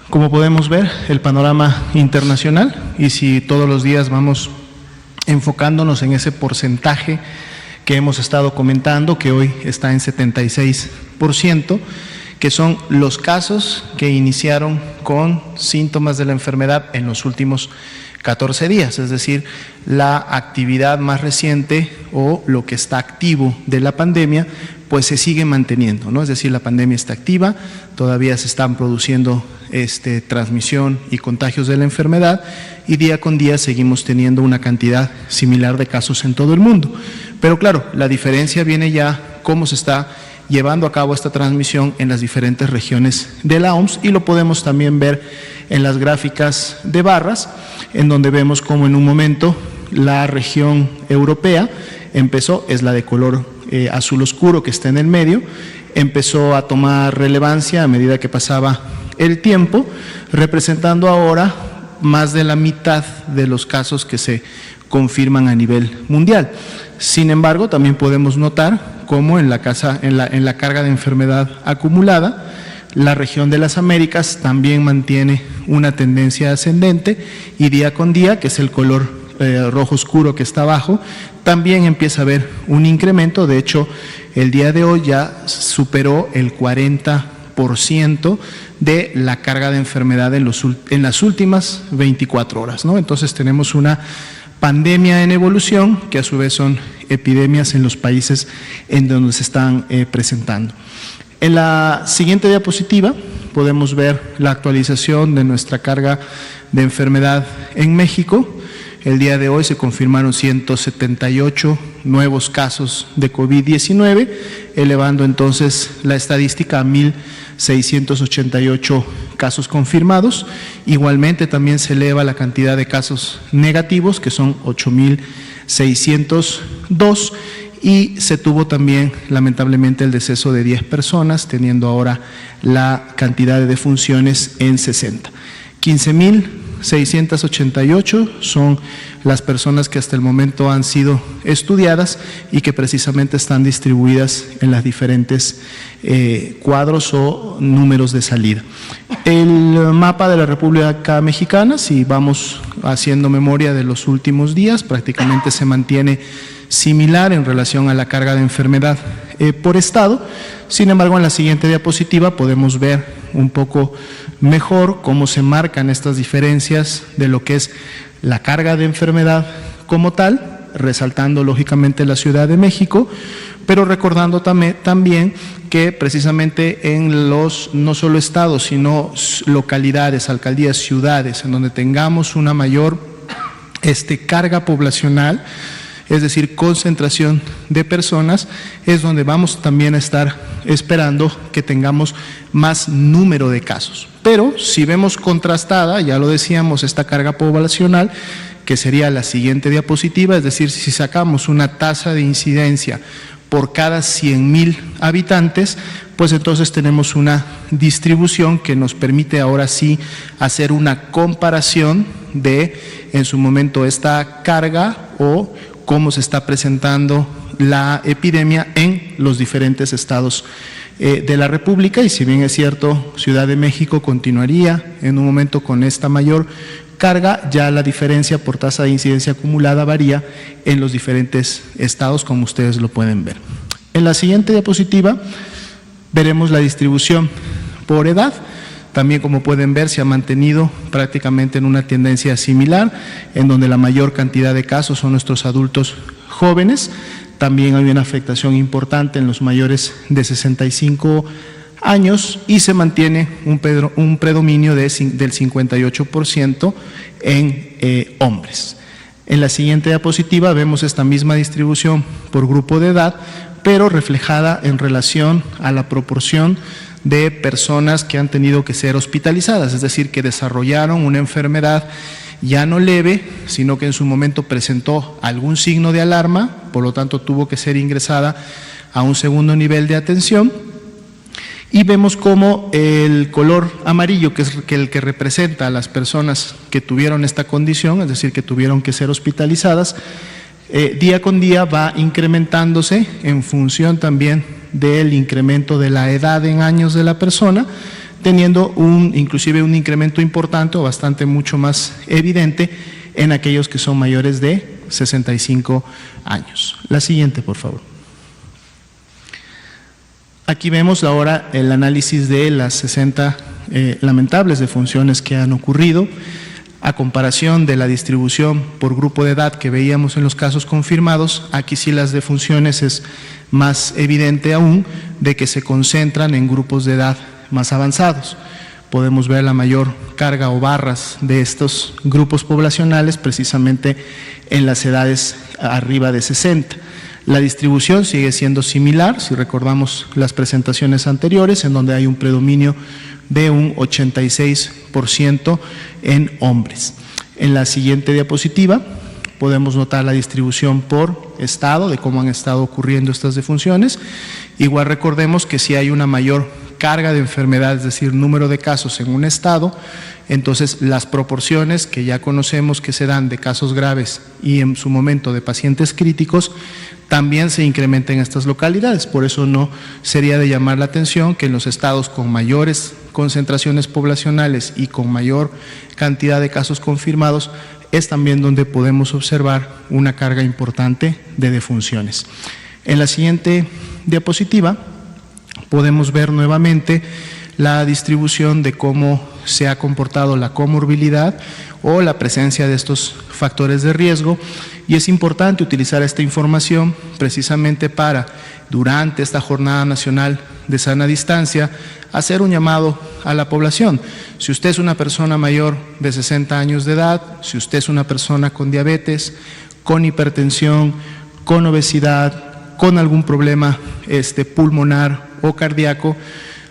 Como podemos ver, el panorama internacional, y si todos los días vamos enfocándonos en ese porcentaje que hemos estado comentando, que hoy está en 76%, que son los casos que iniciaron con síntomas de la enfermedad en los últimos 14 días, es decir, la actividad más reciente o lo que está activo de la pandemia, pues se sigue manteniendo, ¿no? Es decir, la pandemia está activa, todavía se están produciendo transmisión y contagios de la enfermedad y día con día seguimos teniendo una cantidad similar de casos en todo el mundo. Pero claro, la diferencia viene ya cómo se está llevando a cabo esta transmisión en las diferentes regiones de la OMS, y lo podemos también ver en las gráficas de barras, en donde vemos cómo en un momento la región europea empezó, es la de color azul oscuro que está en el medio, empezó a tomar relevancia a medida que pasaba el tiempo, representando ahora más de la mitad de los casos que se confirman a nivel mundial. Sin embargo, también podemos notar cómo en la carga de enfermedad acumulada, la región de las Américas también mantiene una tendencia ascendente y día con día, que es el color rojo oscuro que está abajo, también empieza a haber un incremento. De hecho, el día de hoy ya superó el 40% de la carga de enfermedad en las últimas 24 horas, ¿no? Entonces tenemos una pandemia en evolución, que a su vez son epidemias en los países en donde se están presentando. En la siguiente diapositiva podemos ver la actualización de nuestra carga de enfermedad en México. El día de hoy se confirmaron 178 nuevos casos de COVID-19, elevando entonces la estadística a 1.688 casos confirmados. Igualmente también se eleva la cantidad de casos negativos, que son 8.602, y se tuvo también lamentablemente el deceso de 10 personas, teniendo ahora la cantidad de defunciones en 60. 15.688 son las personas que hasta el momento han sido estudiadas y que precisamente están distribuidas en las diferentes cuadros o números de salida. El mapa de la República Mexicana, si vamos haciendo memoria de los últimos días, prácticamente se mantiene similar en relación a la carga de enfermedad por estado. Sin embargo, en la siguiente diapositiva podemos ver un poco mejor cómo se marcan estas diferencias de lo que es la carga de enfermedad como tal, resaltando lógicamente la Ciudad de México, pero recordando también que precisamente en los no solo estados, sino localidades, alcaldías, ciudades, en donde tengamos una mayor carga poblacional, es decir, concentración de personas, es donde vamos también a estar esperando que tengamos más número de casos. Pero si vemos contrastada, ya lo decíamos, esta carga poblacional, que sería la siguiente diapositiva, es decir, si sacamos una tasa de incidencia por cada 100.000 habitantes, pues entonces tenemos una distribución que nos permite ahora sí hacer una comparación de, en su momento, esta carga o cómo se está presentando la epidemia en los diferentes estados de la República. Y si bien es cierto, Ciudad de México continuaría en un momento con esta mayor carga, ya la diferencia por tasa de incidencia acumulada varía en los diferentes estados, como ustedes lo pueden ver. En la siguiente diapositiva veremos la distribución por edad. También, como pueden ver, se ha mantenido prácticamente en una tendencia similar, en donde la mayor cantidad de casos son nuestros adultos jóvenes. También hay una afectación importante en los mayores de 65 años y se mantiene un predominio del 58% en hombres. En la siguiente diapositiva vemos esta misma distribución por grupo de edad, pero reflejada en relación a la proporción de personas que han tenido que ser hospitalizadas, es decir, que desarrollaron una enfermedad ya no leve, sino que en su momento presentó algún signo de alarma, por lo tanto tuvo que ser ingresada a un segundo nivel de atención. Y vemos cómo el color amarillo, que es el que representa a las personas que tuvieron esta condición, es decir, que tuvieron que ser hospitalizadas, día con día va incrementándose en función también del incremento de la edad en años de la persona, teniendo inclusive un incremento importante o bastante mucho más evidente en aquellos que son mayores de 65 años. La siguiente, por favor. Aquí vemos ahora el análisis de las 60 lamentables defunciones que han ocurrido, a comparación de la distribución por grupo de edad que veíamos en los casos confirmados. Aquí sí las defunciones es más evidente aún de que se concentran en grupos de edad más avanzados. Podemos ver la mayor carga o barras de estos grupos poblacionales precisamente en las edades arriba de 60. La distribución sigue siendo similar, si recordamos las presentaciones anteriores, en donde hay un predominio de un 86% en hombres. En la siguiente diapositiva podemos notar la distribución por estado, de cómo han estado ocurriendo estas defunciones. Igual recordemos que si hay una mayor carga de enfermedad, es decir, número de casos en un estado, entonces las proporciones que ya conocemos que se dan de casos graves y en su momento de pacientes críticos, también se incrementa en estas localidades. Por eso no sería de llamar la atención que en los estados con mayores concentraciones poblacionales y con mayor cantidad de casos confirmados es también donde podemos observar una carga importante de defunciones. En la siguiente diapositiva podemos ver nuevamente la distribución de cómo se ha comportado la comorbilidad o la presencia de estos factores de riesgo, y es importante utilizar esta información precisamente para, durante esta Jornada Nacional de Sana Distancia, hacer un llamado a la población. Si usted es una persona mayor de 60 años de edad, si usted es una persona con diabetes, con hipertensión, con obesidad, con algún problema pulmonar o cardíaco,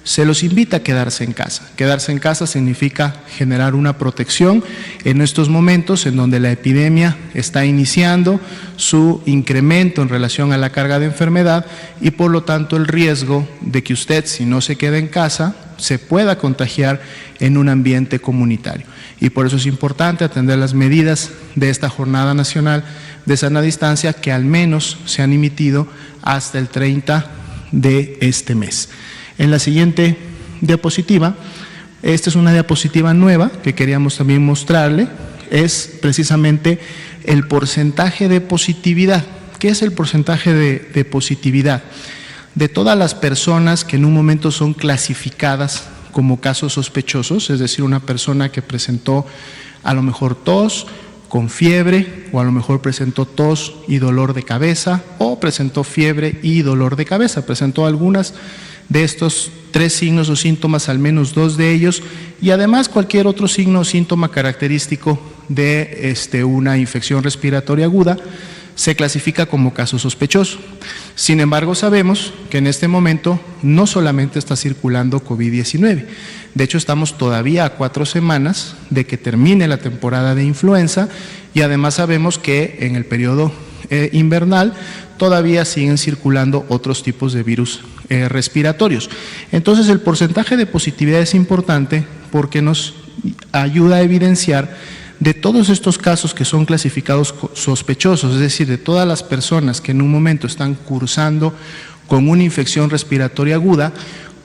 se los invita a quedarse en casa. Quedarse en casa significa generar una protección en estos momentos en donde la epidemia está iniciando su incremento en relación a la carga de enfermedad y por lo tanto el riesgo de que usted, si no se queda en casa, se pueda contagiar en un ambiente comunitario. Y por eso es importante atender las medidas de esta Jornada Nacional de Sana Distancia que al menos se han emitido hasta el 30 de este mes. En la siguiente diapositiva, esta es una diapositiva nueva que queríamos también mostrarle, es precisamente el porcentaje de positividad. ¿Qué es el porcentaje de positividad? De todas las personas que en un momento son clasificadas como casos sospechosos, es decir, una persona que presentó a lo mejor tos con fiebre, o a lo mejor presentó tos y dolor de cabeza, o presentó fiebre y dolor de cabeza, presentó algunas de estos 3 signos o síntomas, al menos 2 de ellos, y además cualquier otro signo o síntoma característico de una infección respiratoria aguda, se clasifica como caso sospechoso. Sin embargo, sabemos que en este momento no solamente está circulando COVID-19, de hecho estamos todavía a 4 semanas de que termine la temporada de influenza y además sabemos que en el periodo invernal todavía siguen circulando otros tipos de virus respiratorios. Entonces el porcentaje de positividad es importante porque nos ayuda a evidenciar de todos estos casos que son clasificados sospechosos, es decir, de todas las personas que en un momento están cursando con una infección respiratoria aguda,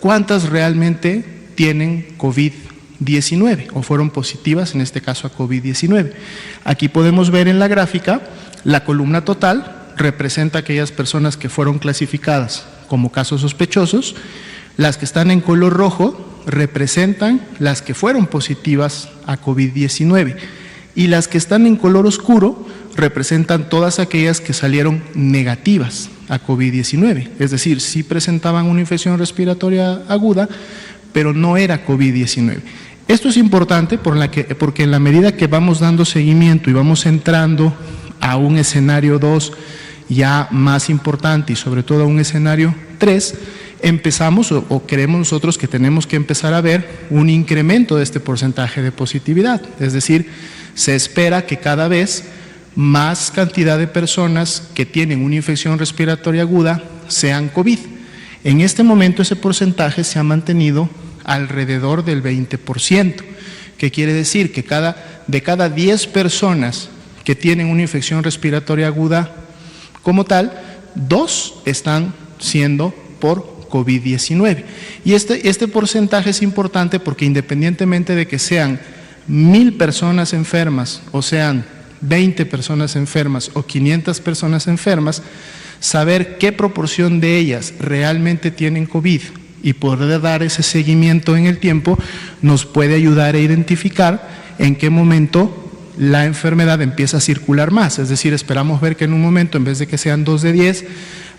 ¿cuántas realmente tienen COVID-19 o fueron positivas, en este caso a COVID-19? Aquí podemos ver en la gráfica la columna total, representa aquellas personas que fueron clasificadas como casos sospechosos, las que están en color rojo representan las que fueron positivas a COVID-19 y las que están en color oscuro representan todas aquellas que salieron negativas a COVID-19, es decir, sí presentaban una infección respiratoria aguda, pero no era COVID-19. Esto es importante porque en la medida que vamos dando seguimiento y vamos entrando a un escenario 2 ya más importante y sobre todo a un escenario 3, empezamos o creemos nosotros que tenemos que empezar a ver un incremento de este porcentaje de positividad, es decir, se espera que cada vez más cantidad de personas que tienen una infección respiratoria aguda sean COVID. En este momento ese porcentaje se ha mantenido alrededor del 20%, que quiere decir que de cada 10 personas que tienen una infección respiratoria aguda como tal, 2 están siendo por COVID-19. Y este porcentaje es importante porque independientemente de que sean 1000 personas enfermas o sean 20 personas enfermas o 500 personas enfermas, saber qué proporción de ellas realmente tienen COVID y poder dar ese seguimiento en el tiempo nos puede ayudar a identificar en qué momento la enfermedad empieza a circular más. Es decir, esperamos ver que en un momento, en vez de que sean 2 de 10,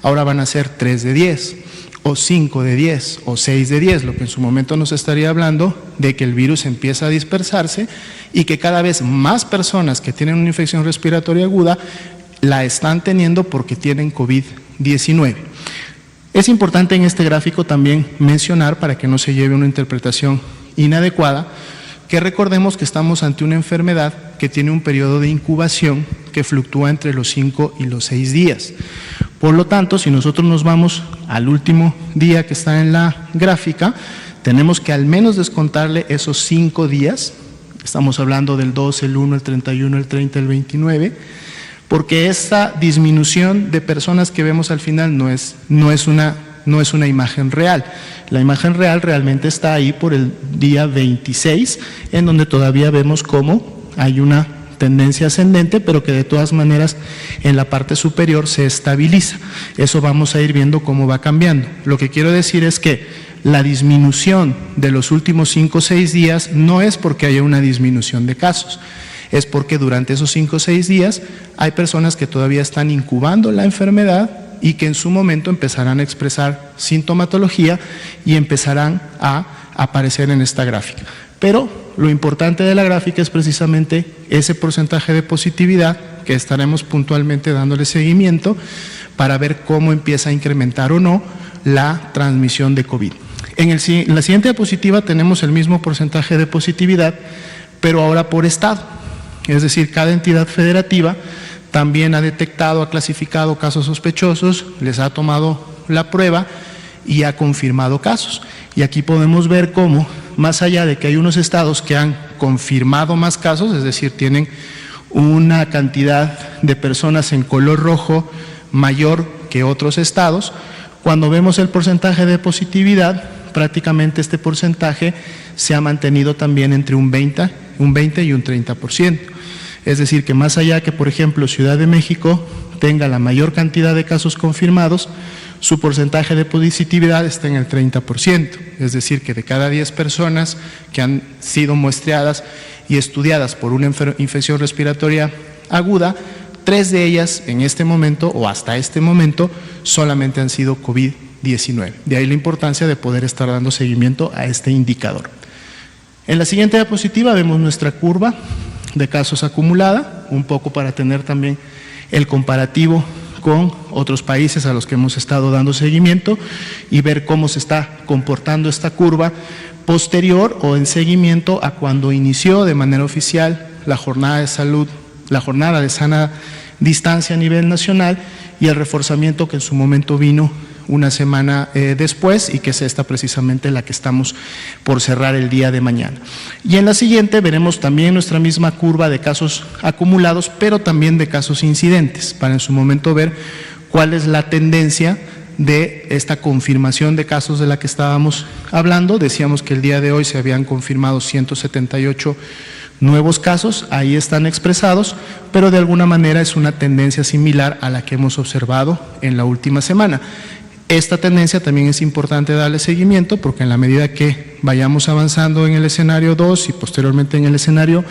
ahora van a ser 3 de 10, o 5 de 10, o 6 de 10, lo que en su momento nos estaría hablando de que el virus empieza a dispersarse y que cada vez más personas que tienen una infección respiratoria aguda la están teniendo porque tienen COVID-19. Es importante en este gráfico también mencionar, para que no se lleve una interpretación inadecuada, que recordemos que estamos ante una enfermedad que tiene un periodo de incubación que fluctúa entre los 5 y los 6 días. Por lo tanto, si nosotros nos vamos al último día que está en la gráfica, tenemos que al menos descontarle esos 5 días, estamos hablando del 2, el 1, el 31, el 30, el 29, porque esta disminución de personas que vemos al final no es una imagen real. La imagen real realmente está ahí por el día 26, en donde todavía vemos cómo hay una tendencia ascendente, pero que de todas maneras en la parte superior se estabiliza. Eso vamos a ir viendo cómo va cambiando. Lo que quiero decir es que la disminución de los últimos 5 o 6 días no es porque haya una disminución de casos, es porque durante esos 5 o 6 días hay personas que todavía están incubando la enfermedad y que en su momento empezarán a expresar sintomatología y empezarán a aparecer en esta gráfica. Pero lo importante de la gráfica es precisamente ese porcentaje de positividad que estaremos puntualmente dándole seguimiento para ver cómo empieza a incrementar o no la transmisión de COVID. En la siguiente diapositiva tenemos el mismo porcentaje de positividad, pero ahora por estado. Es decir, cada entidad federativa también ha detectado, ha clasificado casos sospechosos, les ha tomado la prueba y ha confirmado casos. Y aquí podemos ver cómo, más allá de que hay unos estados que han confirmado más casos, es decir, tienen una cantidad de personas en color rojo mayor que otros estados, cuando vemos el porcentaje de positividad, prácticamente este porcentaje se ha mantenido también entre un 20 y un 30%. Es decir, que más allá que, por ejemplo, Ciudad de México tenga la mayor cantidad de casos confirmados, su porcentaje de positividad está en el 30%. Es decir, que de cada 10 personas que han sido muestreadas y estudiadas por una infección respiratoria aguda, 3 de ellas en este momento o hasta este momento solamente han sido COVID-19. De ahí la importancia de poder estar dando seguimiento a este indicador. En la siguiente diapositiva vemos nuestra curva de casos acumulada, un poco para tener también el comparativo con otros países a los que hemos estado dando seguimiento y ver cómo se está comportando esta curva posterior o en seguimiento a cuando inició de manera oficial la jornada de salud, la jornada de sana distancia a nivel nacional y el reforzamiento que en su momento vino una semana después y que es esta precisamente la que estamos por cerrar el día de mañana. Y en la siguiente veremos también nuestra misma curva de casos acumulados, pero también de casos incidentes, para en su momento ver cuál es la tendencia de esta confirmación de casos de la que estábamos hablando. Decíamos que el día de hoy se habían confirmado 178 nuevos casos, ahí están expresados, pero de alguna manera es una tendencia similar a la que hemos observado en la última semana. Esta tendencia también es importante darle seguimiento porque en la medida que vayamos avanzando en el escenario 2 y posteriormente en el escenario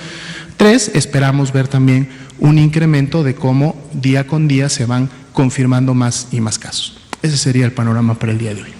3, esperamos ver también un incremento de cómo día con día se van confirmando más y más casos. Ese sería el panorama para el día de hoy.